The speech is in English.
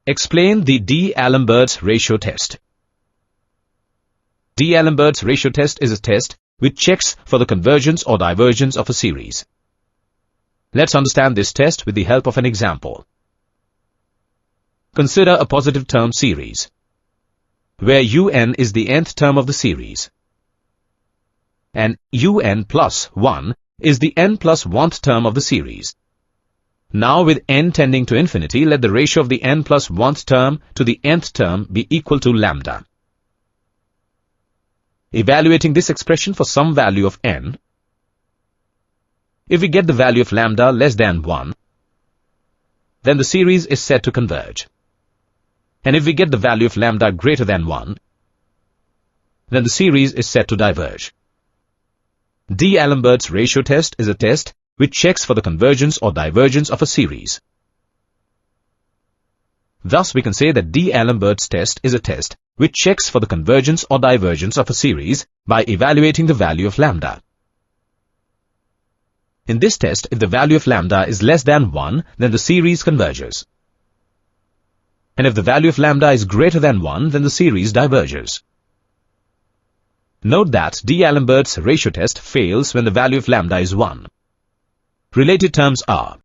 Explain the D'Alembert's ratio test. D'Alembert's ratio test is a test which checks for the convergence or divergence of a series. Let's understand this test with the help of an example. Consider a positive term series, where un is the nth term of the series, and un plus 1 is the n plus 1th term of the series. Now with n tending to infinity, let the ratio of the n plus 1th term to the nth term be equal to lambda. Evaluating this expression for some value of n, if we get the value of lambda less than 1, then the series is said to converge. And if we get the value of lambda greater than 1, then the series is said to diverge. D'Alembert's ratio test is a test which checks for the convergence or divergence of a series. Thus, we can say that D'Alembert's test is a test which checks for the convergence or divergence of a series by evaluating the value of lambda. In this test, if the value of lambda is less than 1, then the series converges. And if the value of lambda is greater than 1, then the series diverges. Note that D'Alembert's ratio test fails when the value of lambda is 1. Related terms are